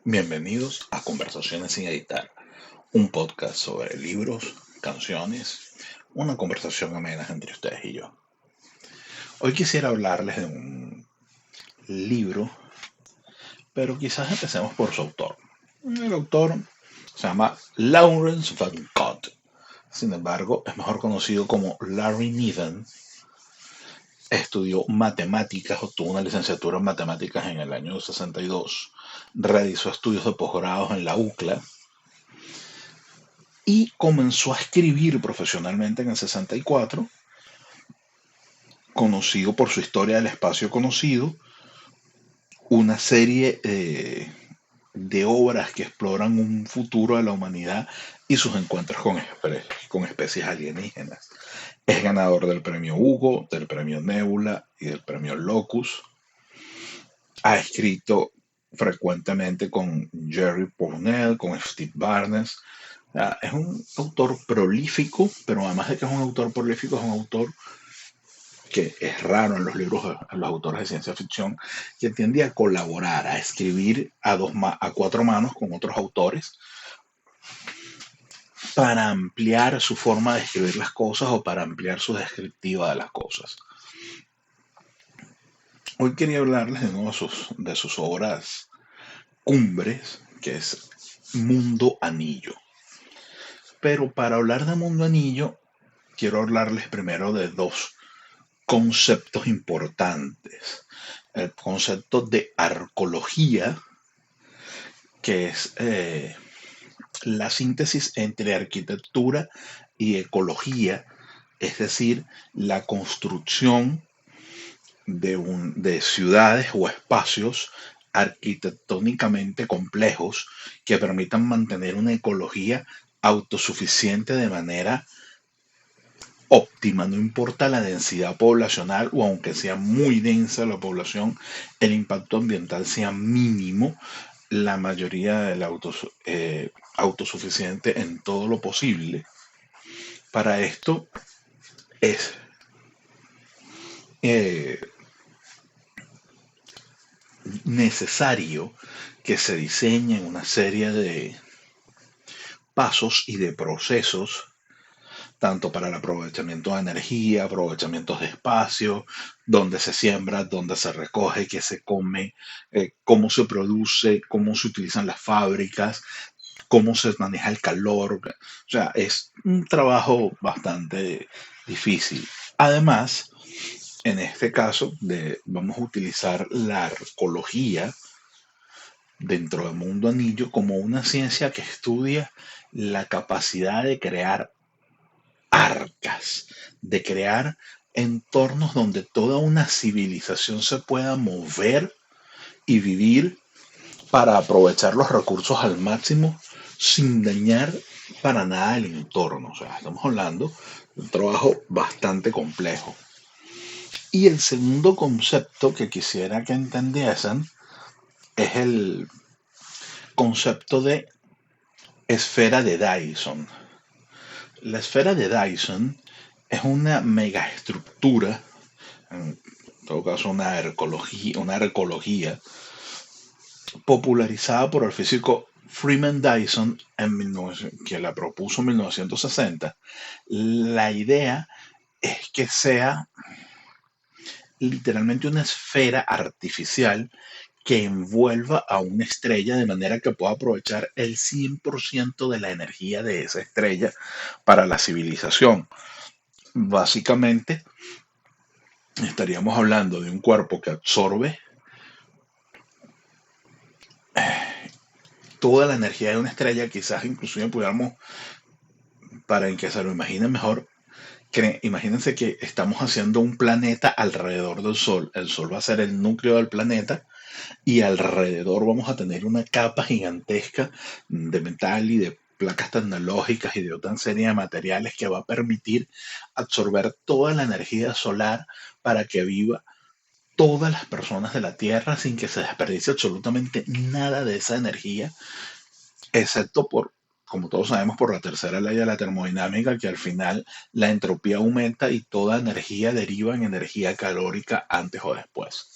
Bienvenidos a Conversaciones sin Editar, un podcast sobre libros, canciones, una conversación amena entre ustedes y yo. Hoy quisiera hablarles de un libro, pero quizás empecemos por su autor. El autor se llama Lawrence Van Cott. Sin embargo, es mejor conocido como Larry Niven. Estudió matemáticas, obtuvo una licenciatura en matemáticas en el año 62. Realizó estudios de posgrados en la UCLA y comenzó a escribir profesionalmente en el 64, conocido por su historia del espacio conocido, una serie de obras que exploran un futuro de la humanidad y sus encuentros con especies alienígenas. Es ganador del premio Hugo, del premio Nebula y del premio Locus. Ha escrito frecuentemente con Jerry Pournelle, con Steve Barnes. Es un autor prolífico, pero además de que es un autor prolífico, es un autor que es raro en los libros, en los autores de ciencia ficción, que tiende a colaborar, a escribir a cuatro manos con otros autores para ampliar su forma de escribir las cosas o para ampliar su descriptiva de las cosas. Hoy quería hablarles de una de sus obras cumbres, que es Mundo Anillo. Pero para hablar de Mundo Anillo, quiero hablarles primero de dos conceptos importantes. El concepto de arcología, que es la síntesis entre arquitectura y ecología, es decir, la construcción de ciudades o espacios arquitectónicamente complejos que permitan mantener una ecología autosuficiente de manera óptima, no importa la densidad poblacional o aunque sea muy densa la población, el impacto ambiental sea mínimo, la mayoría del autosuficiente en todo lo posible. Para esto es eh, necesario que se diseñen una serie de pasos y de procesos tanto para el aprovechamiento de energía, aprovechamientos de espacio, dónde se siembra, dónde se recoge, qué se come, cómo se produce, cómo se utilizan las fábricas, cómo se maneja el calor. O sea, es un trabajo bastante difícil. Además, en este caso, vamos a utilizar la arqueología dentro del mundo anillo como una ciencia que estudia la capacidad de crear arcas, de crear entornos donde toda una civilización se pueda mover y vivir para aprovechar los recursos al máximo sin dañar para nada el entorno. O sea, estamos hablando de un trabajo bastante complejo. Y el segundo concepto que quisiera que entendiesen es el concepto de esfera de Dyson. La esfera de Dyson es una megaestructura, en todo caso una arqueología popularizada por el físico Freeman Dyson, que la propuso en 1960. La idea es que sea literalmente una esfera artificial que envuelva a una estrella de manera que pueda aprovechar el 100% de la energía de esa estrella para la civilización. Básicamente, estaríamos hablando de un cuerpo que absorbe toda la energía de una estrella, quizás inclusive pudiéramos, para que se lo imaginen mejor, imagínense que estamos haciendo un planeta alrededor del Sol. El Sol va a ser el núcleo del planeta y alrededor vamos a tener una capa gigantesca de metal y de placas tecnológicas y de otra serie de materiales que va a permitir absorber toda la energía solar para que viva todas las personas de la Tierra sin que se desperdicie absolutamente nada de esa energía, excepto por, como todos sabemos, por la tercera ley de la termodinámica, que al final la entropía aumenta y toda energía deriva en energía calórica antes o después.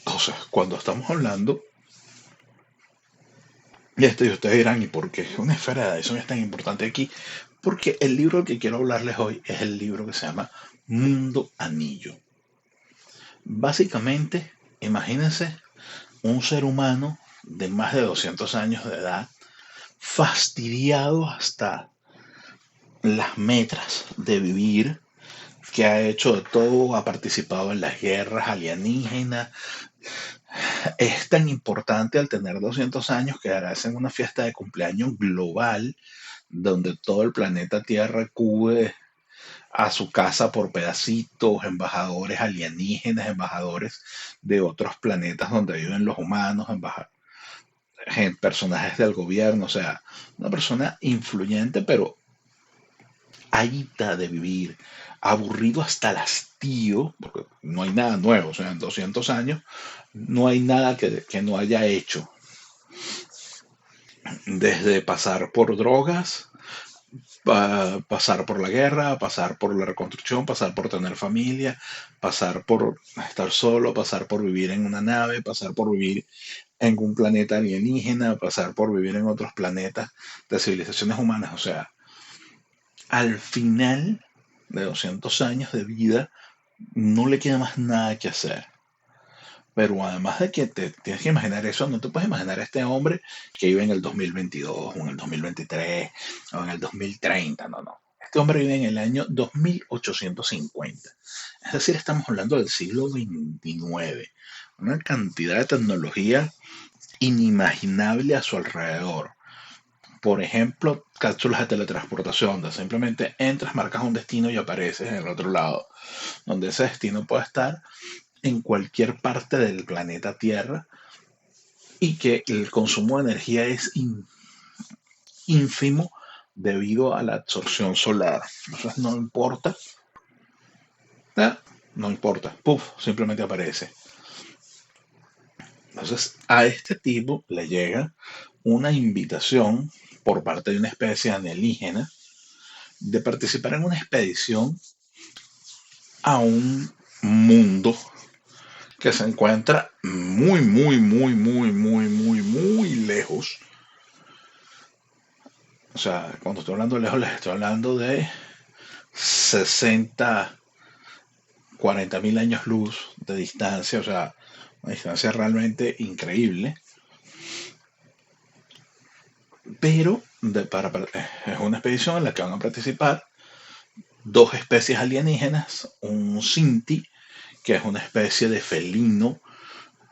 O sea, cuando estamos hablando Y ustedes dirán, ¿y por qué una esfera de Dyson es tan importante aquí? Porque el libro del que quiero hablarles hoy es el libro que se llama Mundo Anillo. Básicamente, imagínense un ser humano de más de 200 años de edad, fastidiado hasta las metras de vivir, que ha hecho de todo, ha participado en las guerras alienígenas. Es tan importante al tener 200 años que ahora hacen una fiesta de cumpleaños global donde todo el planeta Tierra acude a su casa por pedacitos, embajadores alienígenas, embajadores de otros planetas donde viven los humanos, personajes del gobierno, o sea, una persona influyente, pero harta de vivir, aburrido hasta el hastío, porque no hay nada nuevo, o sea, en 200 años no hay nada que no haya hecho, desde pasar por drogas, pasar por la guerra, pasar por la reconstrucción, pasar por tener familia, pasar por estar solo, pasar por vivir en una nave, pasar por vivir en un planeta alienígena, pasar por vivir en otros planetas de civilizaciones humanas. O sea, al final de 200 años de vida no le queda más nada que hacer. Pero además de que te tienes que imaginar eso, no te puedes imaginar a este hombre que vive en el 2022 o en el 2023 o en el 2030, no, no. Este hombre vive en el año 2850. Es decir, estamos hablando del siglo XXIX. Una cantidad de tecnología inimaginable a su alrededor. Por ejemplo, cápsulas de teletransportación, donde simplemente entras, marcas un destino y apareces en el otro lado, donde ese destino puede estar en cualquier parte del planeta Tierra y que el consumo de energía es ínfimo debido a la absorción solar. Entonces no importa, ¿eh? No importa, puff, simplemente aparece. Entonces a este tipo le llega una invitación por parte de una especie alienígena de participar en una expedición a un mundo que se encuentra muy, muy, muy, muy, muy, muy, muy lejos. O sea, cuando estoy hablando de lejos, les estoy hablando de 60, 40 mil años luz de distancia, o sea, una distancia realmente increíble. Pero es una expedición en la que van a participar dos especies alienígenas, un Sinti, que es una especie de felino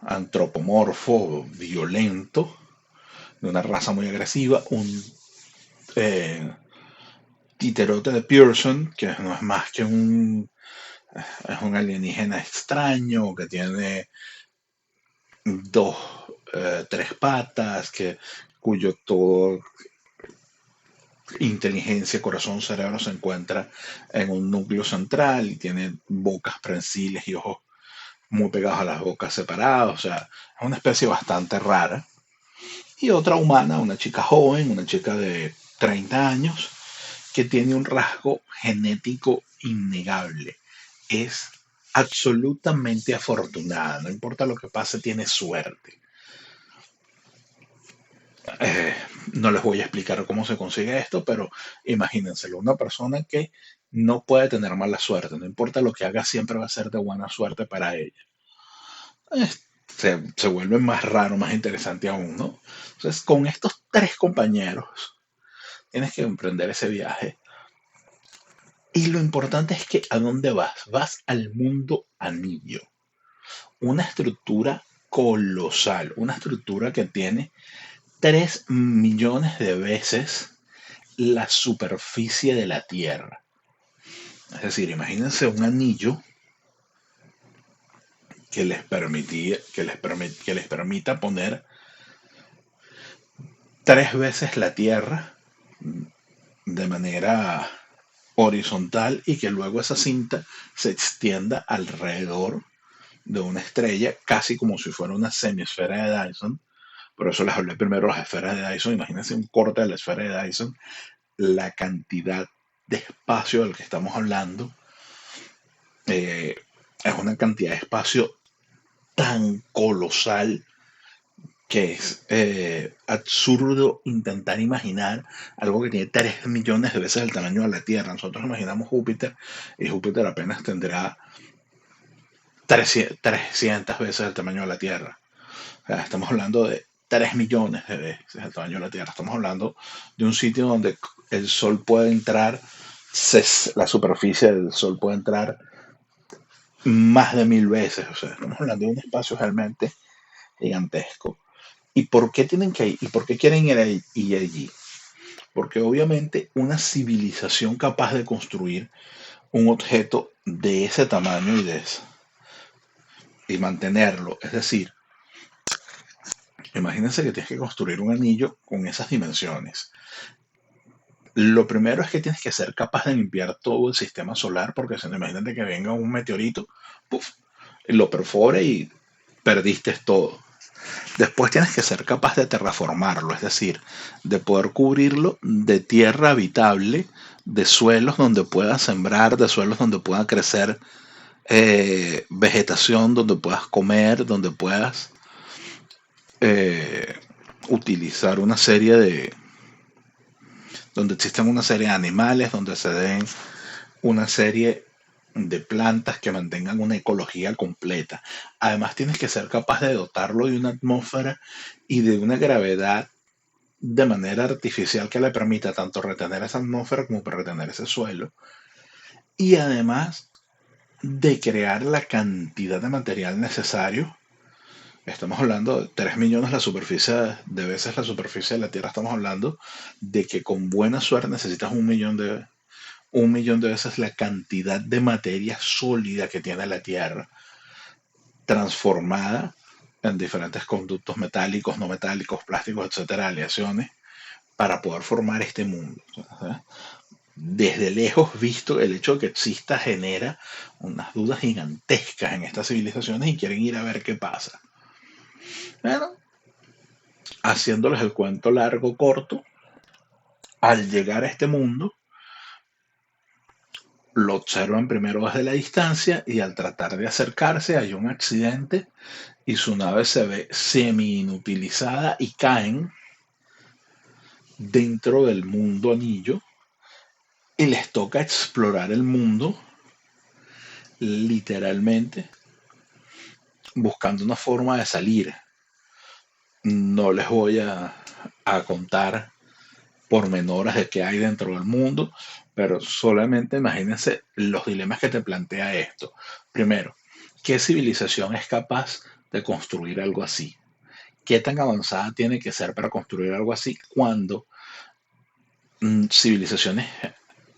antropomorfo violento, de una raza muy agresiva, un eh, titerote de Pearson, que no es más que es un alienígena extraño, que tiene dos, tres patas, cuyo todo inteligencia, corazón, cerebro se encuentra en un núcleo central y tiene bocas prensiles y ojos muy pegados a las bocas separados, o sea, es una especie bastante rara. Y otra humana, una chica joven, una chica de 30 años, que tiene un rasgo genético innegable. Es absolutamente afortunada, no importa lo que pase, tiene suerte. Eh, no les voy a explicar cómo se consigue esto, pero imagínenselo, una persona que no puede tener mala suerte, no importa lo que haga, siempre va a ser de buena suerte para ella. Eh, se vuelve más raro, más interesante aún, ¿no? Entonces, con estos tres compañeros, tienes que emprender ese viaje. Y lo importante es que ¿a dónde vas? Vas al mundo anillo, una estructura colosal, una estructura que tiene 3 millones de veces la superficie de la Tierra. Es decir, imagínense un anillo que les permita poner 3 veces la Tierra de manera horizontal y que luego esa cinta se extienda alrededor de una estrella, casi como si fuera una semisfera de Dyson. Por eso les hablé primero de las esferas de Dyson. Imagínense un corte de la esfera de Dyson, la cantidad de espacio del que estamos hablando. Es una cantidad de espacio tan colosal que es absurdo intentar imaginar algo que tiene 3 millones de veces el tamaño de la Tierra. Nosotros imaginamos Júpiter y Júpiter apenas tendrá 300 veces el tamaño de la Tierra. O sea, estamos hablando de 3 millones de veces el tamaño de la Tierra. Estamos hablando de un sitio donde el Sol puede entrar, la superficie del Sol puede entrar más de 1000 veces. O sea, estamos hablando de un espacio realmente gigantesco. ¿Y por qué tienen que ir? ¿Y por qué quieren ir allí? Porque obviamente una civilización capaz de construir un objeto de ese tamaño y mantenerlo, es decir, imagínense que tienes que construir un anillo con esas dimensiones. Lo primero es que tienes que ser capaz de limpiar todo el sistema solar, porque si no, imagínate que venga un meteorito, puff, lo perfore y perdiste todo. Después tienes que ser capaz de terraformarlo, es decir, de poder cubrirlo de tierra habitable, de suelos donde puedas sembrar, de suelos donde pueda crecer vegetación, donde puedas comer, donde puedas eh, utilizar una serie donde existen una serie de animales, donde se den una serie de plantas que mantengan una ecología completa. Además tienes que ser capaz de dotarlo de una atmósfera y de una gravedad de manera artificial que le permita tanto retener esa atmósfera como para retener ese suelo. Y además de crear la cantidad de material necesario. Estamos hablando de 3 millones la superficie de veces la superficie de la Tierra. Estamos hablando de que con buena suerte necesitas 1 millón de veces la cantidad de materia sólida que tiene la Tierra, transformada en diferentes conductos metálicos, no metálicos, plásticos, etcétera, aleaciones, para poder formar este mundo. ¿Sabes? Desde lejos visto, el hecho de que exista genera unas dudas gigantescas en estas civilizaciones y quieren ir a ver qué pasa. Bueno, haciéndoles el cuento largo corto, al llegar a este mundo, lo observan primero desde la distancia y al tratar de acercarse hay un accidente y su nave se ve semi inutilizada y caen dentro del mundo anillo y les toca explorar el mundo literalmente buscando una forma de salir. No les voy a contar pormenores de qué hay dentro del mundo, pero solamente imagínense los dilemas que te plantea esto. Primero, ¿qué civilización es capaz de construir algo así? ¿Qué tan avanzada tiene que ser para construir algo así cuando civilizaciones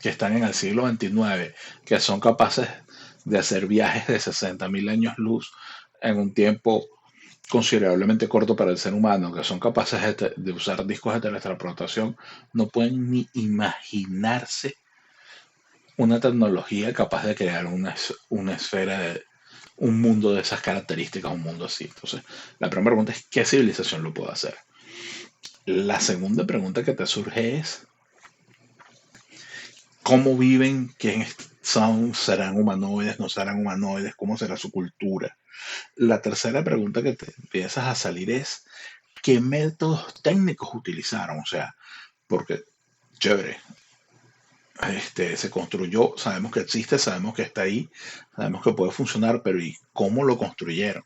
que están en el siglo XXIX, que son capaces de hacer viajes de 60.000 años luz en un tiempo considerablemente corto para el ser humano, que son capaces de usar discos de teletransportación, no pueden ni imaginarse una tecnología capaz de crear una esfera de un mundo de esas características, un mundo así? Entonces, la primera pregunta es, ¿qué civilización lo puede hacer? La segunda pregunta que te surge es, ¿cómo viven? ¿Quiénes son? ¿Serán humanoides? ¿No serán humanoides? ¿Cómo será su cultura? La tercera pregunta que te empiezas a salir es, ¿qué métodos técnicos utilizaron? O sea, porque, chévere, se construyó, sabemos que existe, sabemos que está ahí, sabemos que puede funcionar, pero ¿y cómo lo construyeron?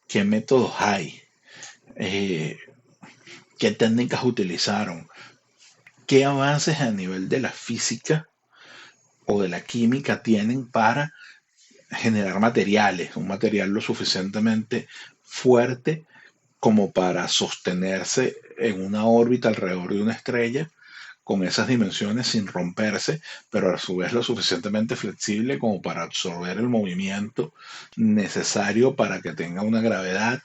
¿Qué métodos hay? Eh, ¿Qué técnicas utilizaron? ¿Qué avances a nivel de la física o de la química tienen para generar materiales? Un material lo suficientemente fuerte como para sostenerse en una órbita alrededor de una estrella con esas dimensiones sin romperse, pero a su vez lo suficientemente flexible como para absorber el movimiento necesario para que tenga una gravedad,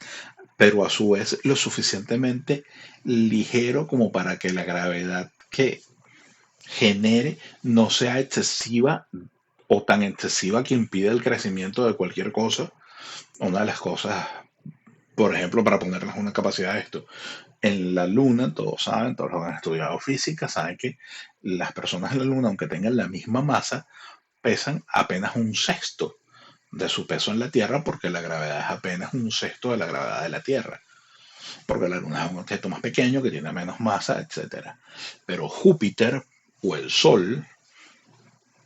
pero a su vez lo suficientemente ligero como para que la gravedad que genere no sea excesiva o tan excesiva que impida el crecimiento de cualquier cosa. Una de las cosas, por ejemplo, para ponerles una capacidad de esto, en la Luna, todos saben, todos los que han estudiado física, saben que las personas en la Luna, aunque tengan la misma masa, pesan apenas un sexto de su peso en la Tierra, porque la gravedad es apenas un sexto de la gravedad de la Tierra. porque la Luna es un objeto más pequeño que tiene menos masa, etcétera. Pero Júpiter o el Sol,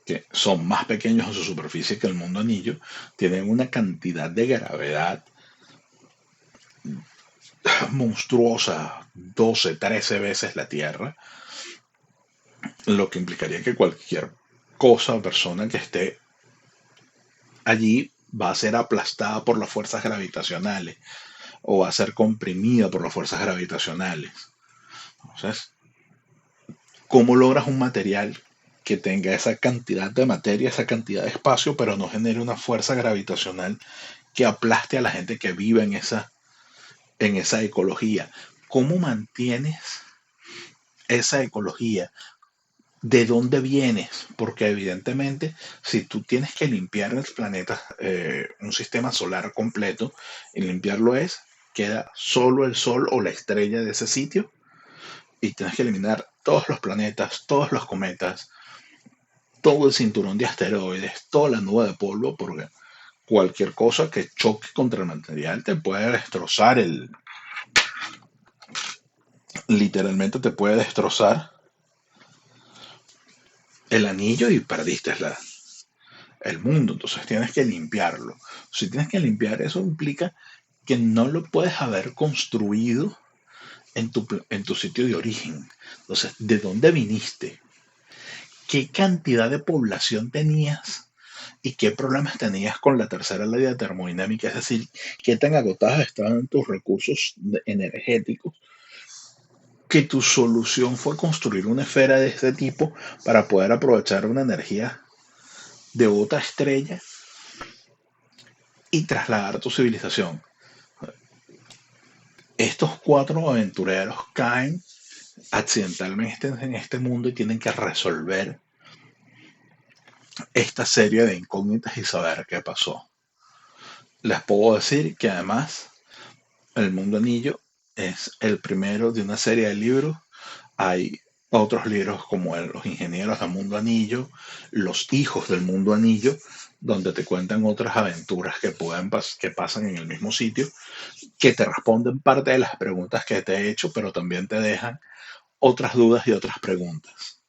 que son más pequeños en su superficie que el mundo anillo, tienen una cantidad de gravedad monstruosa, 12, 13 veces la Tierra, lo que implicaría que cualquier cosa o persona que esté allí va a ser aplastada por las fuerzas gravitacionales o va a ser comprimida por las fuerzas gravitacionales. Entonces, ¿cómo logras un material que tenga esa cantidad de materia, esa cantidad de espacio, pero no genere una fuerza gravitacional que aplaste a la gente que vive en esa ecología? ¿Cómo mantienes esa ecología? ¿De dónde vienes? Porque evidentemente, si tú tienes que limpiar el planeta, un sistema solar completo, y limpiarlo queda solo el Sol o la estrella de ese sitio, y tienes que eliminar todos los planetas, todos los cometas, todo el cinturón de asteroides, toda la nube de polvo, porque cualquier cosa que choque contra el material te puede destrozar literalmente te puede destrozar el anillo y perdiste el mundo. Entonces tienes que limpiarlo. Si tienes que limpiar eso implica que no lo puedes haber construido en tu sitio de origen. Entonces, ¿de dónde viniste? ¿Qué cantidad de población tenías? ¿Y qué problemas tenías con la tercera ley de termodinámica? Es decir, ¿qué tan agotados estaban tus recursos energéticos que tu solución fue construir una esfera de este tipo para poder aprovechar una energía de otra estrella y trasladar tu civilización? Estos cuatro aventureros caen accidentalmente en este mundo y tienen que resolver esta serie de incógnitas y saber qué pasó. Les puedo decir que además El Mundo Anillo es el primero de una serie de libros. Hay otros libros como Los Ingenieros del Mundo Anillo, Los Hijos del Mundo Anillo, donde te cuentan otras aventuras que pasan en el mismo sitio, que te responden parte de las preguntas que te he hecho, pero también te dejan otras dudas y otras preguntas.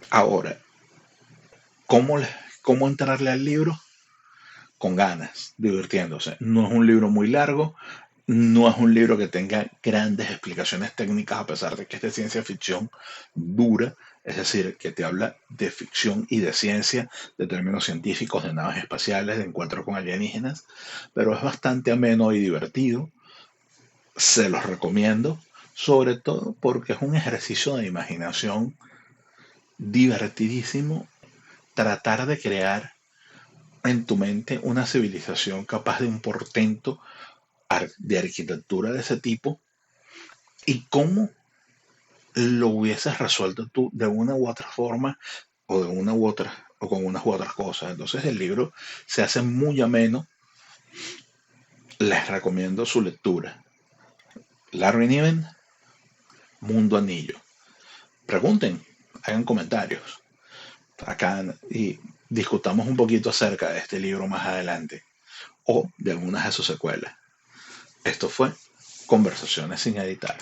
Ahora, ¿cómo, cómo entrarle al libro? Con ganas, divirtiéndose. No es un libro muy largo, no es un libro que tenga grandes explicaciones técnicas, a pesar de que es de ciencia ficción dura, es decir, que te habla de ficción y de ciencia, de términos científicos, de naves espaciales, de encuentros con alienígenas, pero es bastante ameno y divertido. Se los recomiendo, sobre todo porque es un ejercicio de imaginación divertidísimo tratar de crear en tu mente una civilización capaz de un portento de arquitectura de ese tipo y cómo lo hubieses resuelto tú de una u otra forma o de una u otra o con unas u otras cosas. Entonces el libro se hace muy ameno. Les recomiendo su lectura. Larry Niven, Mundo Anillo. Pregunten, hagan comentarios acá y discutamos un poquito acerca de este libro más adelante o de algunas de sus secuelas. Esto fue Conversaciones sin editar.